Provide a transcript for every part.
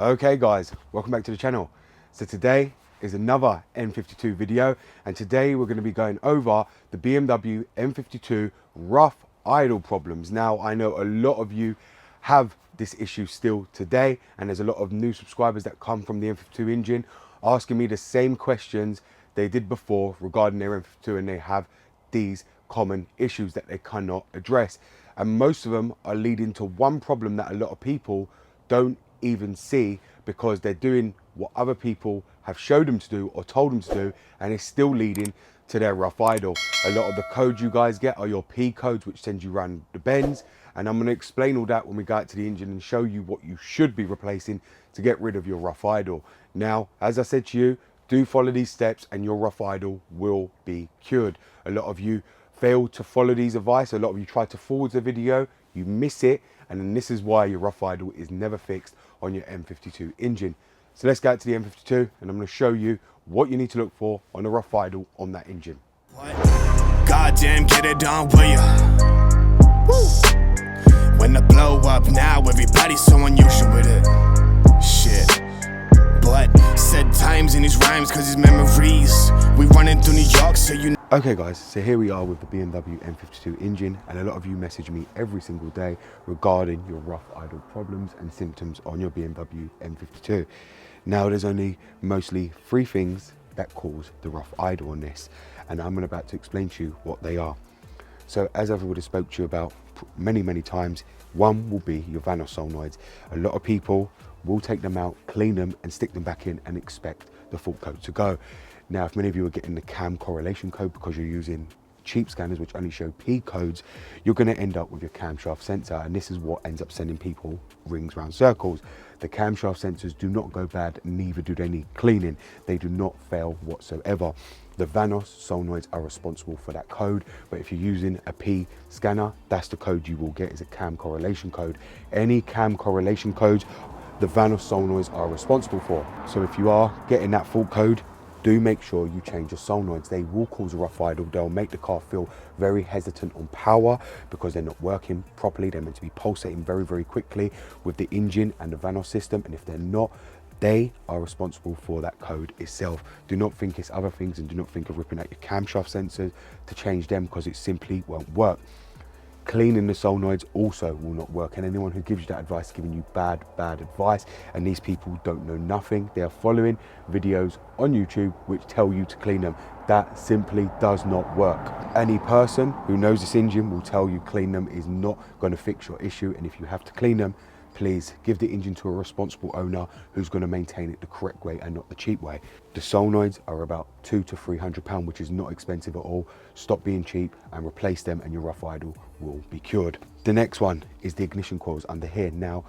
Okay guys, welcome back to the channel. So today is another N52 video, and today we're going to be going over the BMW N52 rough idle problems. Now I know a lot of you have this issue still today, and there's a lot of new subscribers that come from the N52 engine asking me the same questions they did before regarding their N52, and they have these common issues that they cannot address, and most of them are leading to one problem that a lot of people don't even see, because they're doing what other people have showed them to do or told them to do, and it's still leading to their rough idle. A lot of the codes you guys get are your P codes, which send you around the bends, and I'm going to explain all that when we go out to the engine and show you what you should be replacing to get rid of your rough idle. Now, as I said to you, do follow these steps and your rough idle will be cured. A lot of you fail to follow these advice. A lot of you try to forward the video, you miss it, and then this is why your rough idle is never fixed on your N52 engine. So let's go out to the N52 and I'm going to show you what you need to look for on a rough idle on that engine. Goddamn, get it done, will ya? Woo. When the blow up now, everybody's so unusual with it. Shit. But said times in his rhymes, cause his memories. We running through New York, so you know. Okay guys, so here we are with the BMW N52 engine, and a lot of you message me every single day regarding your rough idle problems and symptoms on your BMW N52. Now there's only mostly three things that cause the rough idle on this, and I'm about to explain to you what they are. So as I've already spoke to you about many times, one will be your Vanos solenoids. A lot of people will take them out, clean them and stick them back in and expect the fault code to go. Now, if many of you are getting the cam correlation code because you're using cheap scanners which only show P codes, you're going to end up with your camshaft sensor, and this is what ends up sending people rings round circles. The camshaft sensors do not go bad, neither do they need cleaning. They do not fail whatsoever. The Vanos solenoids are responsible for that code, but if you're using a P scanner, that's the code you will get, is a cam correlation code. Any cam correlation codes, the Vanos solenoids are responsible for. So if you are getting that fault code, do make sure you change your solenoids. They will cause a rough idle. They'll make the car feel very hesitant on power because they're not working properly. They're meant to be pulsating very quickly with the engine and the Vanos system, and if they're not, they are responsible for that code itself. Do not think it's other things, and do not think of ripping out your camshaft sensors to change them, because it simply won't work. Cleaning the solenoids also will not work, and anyone who gives you that advice is giving you bad advice, and these people don't know nothing. They are following videos on YouTube which tell you to clean them. That simply does not work. Any person who knows this engine will tell you clean them is not going to fix your issue, and if you have to clean them, please give the engine to a responsible owner who's going to maintain it the correct way and not the cheap way. The solenoids are about £200 to £300, which is not expensive at all. Stop being cheap and replace them, and your rough idle will be cured. The next one is the ignition coils under here. Now,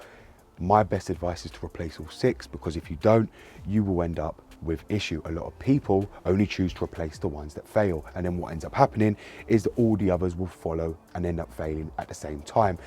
my best advice is to replace all six, because if you don't, you will end up with issue. A lot of people only choose to replace the ones that fail, and then what ends up happening is that all the others will follow and end up failing at the same time.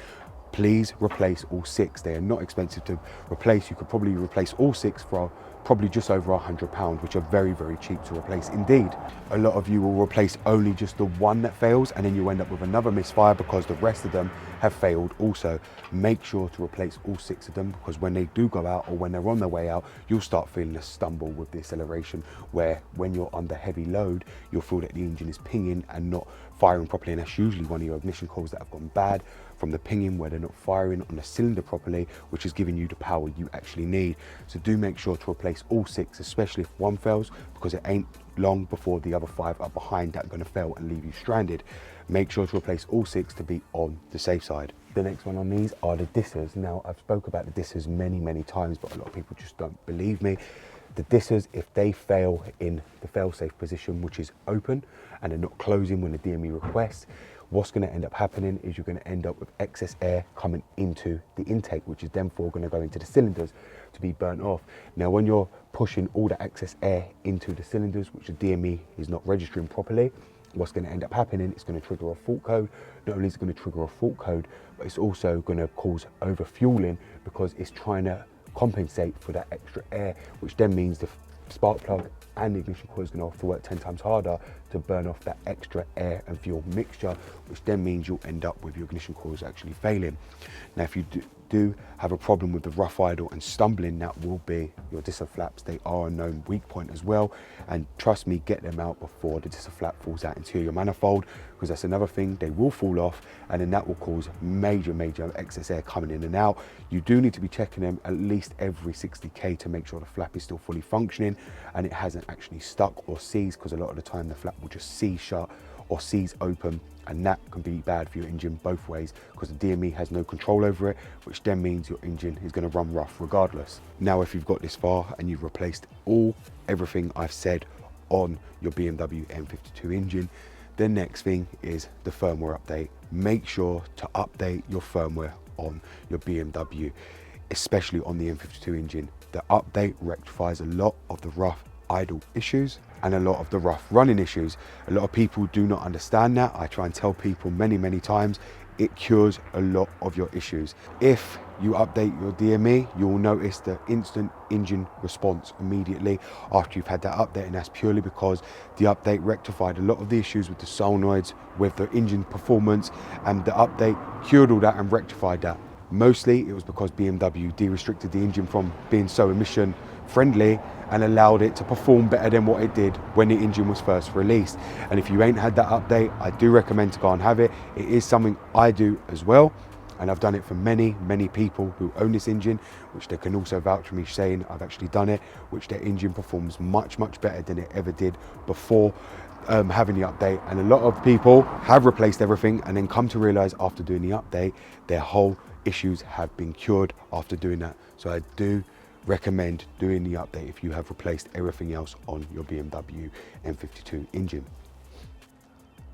Please replace all six. They are not expensive to replace. You could probably replace all six for probably just over £100, which are very cheap to replace indeed. A lot of you will replace only just the one that fails, and then you end up with another misfire because the rest of them have failed also. Make sure to replace all six of them, because when they do go out or when they're on their way out, you'll start feeling a stumble with the acceleration, where when you're under heavy load, you'll feel that the engine is pinging and not firing properly, and that's usually one of your ignition coils that have gone bad from the pinging, where they're not firing on the cylinder properly, which is giving you the power you actually need. So do make sure to replace all six, especially if one fails, because it ain't long before the other five are behind that are going to fail and leave you stranded. Make sure to replace all six to be on the safe side. The next one on these are the dissers. Now, I've spoke about the dissers many times, but a lot of people just don't believe me. The dissers, if they fail in the fail-safe position, which is open, and they're not closing when the DME requests, what's going to end up happening is you're going to end up with excess air coming into the intake, which is then going to go into the cylinders to be burnt off. Now, when you're pushing all the excess air into the cylinders, which the DME is not registering properly, what's going to end up happening, it's going to trigger a fault code. Not only is it going to trigger a fault code, but it's also going to cause over-fueling, because it's trying to compensate for that extra air, which then means the spark plug and the ignition coil is going to have to work 10 times harder to burn off that extra air and fuel mixture, which then means you'll end up with your ignition coils actually failing. Now, if you do have a problem with the rough idle and stumbling, that will be your disc flaps. They are a known weak point as well, and trust me, get them out before the disc flap falls out into your manifold, because that's another thing, they will fall off, and then that will cause major excess air coming in and out. You do need to be checking them at least every 60k to make sure the flap is still fully functioning and it hasn't actually stuck or seized, because a lot of the time the flap will just seize shut or seize open, and that can be bad for your engine both ways, because the DME has no control over it, which then means your engine is going to run rough regardless. Now, if you've got this far and you've replaced everything I've said on your BMW N52 engine, the next thing is the firmware update. Make sure to update your firmware on your BMW, especially on the N52 engine. The update rectifies a lot of the rough idle issues and a lot of the rough running issues. A lot of people do not understand that. I try and tell people many times, it cures a lot of your issues. If you update your DME, you will notice the instant engine response immediately after you've had that update, and that's purely because the update rectified a lot of the issues with the solenoids, with the engine performance, and the update cured all that and rectified that. Mostly it was because BMW de-restricted the engine from being so emission friendly and allowed it to perform better than what it did when the engine was first released. And if you ain't had that update, I do recommend to go and have it. It is something I do as well, and I've done it for many people who own this engine, which they can also vouch for me saying I've actually done it, which their engine performs much better than it ever did before having the update. And a lot of people have replaced everything and then come to realize after doing the update their whole issues have been cured after doing that. So I do recommend doing the update if you have replaced everything else on your BMW N52 engine.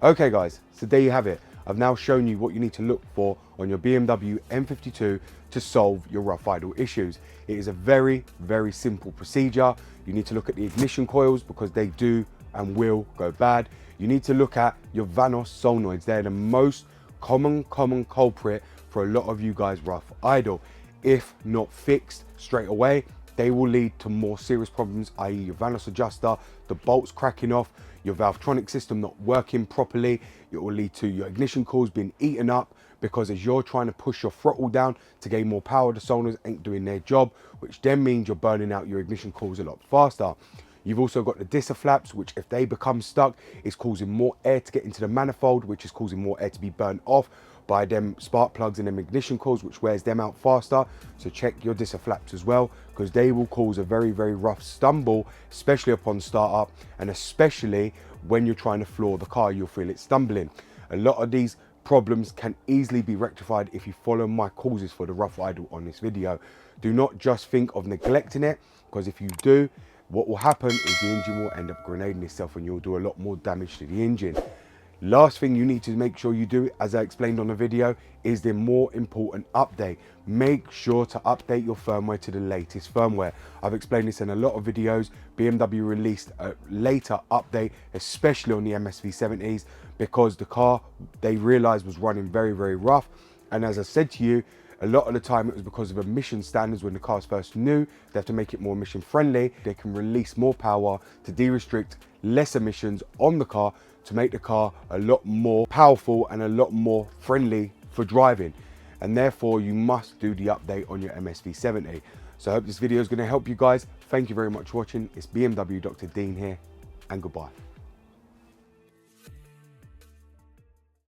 Okay guys, so there you have it. I've now shown you what you need to look for on your BMW N52 to solve your rough idle issues. It is a very simple procedure. You need to look at the ignition coils because they do and will go bad. You need to look at your Vanos solenoids. They're the most common culprit for a lot of you guys rough idle. If not fixed straight away, they will lead to more serious problems, i.e. your Vanos adjuster, the bolts cracking off, your Valvetronic system not working properly. It will lead to your ignition coils being eaten up, because as you're trying to push your throttle down to gain more power, the solenoids ain't doing their job, which then means you're burning out your ignition coils a lot faster. You've also got the disc flaps, which if they become stuck, is causing more air to get into the manifold, which is causing more air to be burnt off by them spark plugs and them ignition coils, which wears them out faster. So check your disc flaps as well, because they will cause a very rough stumble, especially upon startup, and especially when you're trying to floor the car, you'll feel it stumbling. A lot of these problems can easily be rectified if you follow my causes for the rough idle on this video. Do not just think of neglecting it, because if you do, what will happen is the engine will end up grenading itself and you'll do a lot more damage to the engine. Last thing you need to make sure you do, as I explained on the video, is the more important update. Make sure to update your firmware to the latest firmware. I've explained this in a lot of videos. BMW released a later update, especially on the MSV70s, because the car they realized was running very rough. And as I said to you, a lot of the time it was because of emission standards. When the car's first new, they have to make it more emission friendly. They can release more power to de-restrict less emissions on the car, to make the car a lot more powerful and a lot more friendly for driving. And therefore you must do the update on your MSV70. So I hope this video is going to help you guys. Thank you very much for watching. It's BMW Dr. Dean here, and goodbye.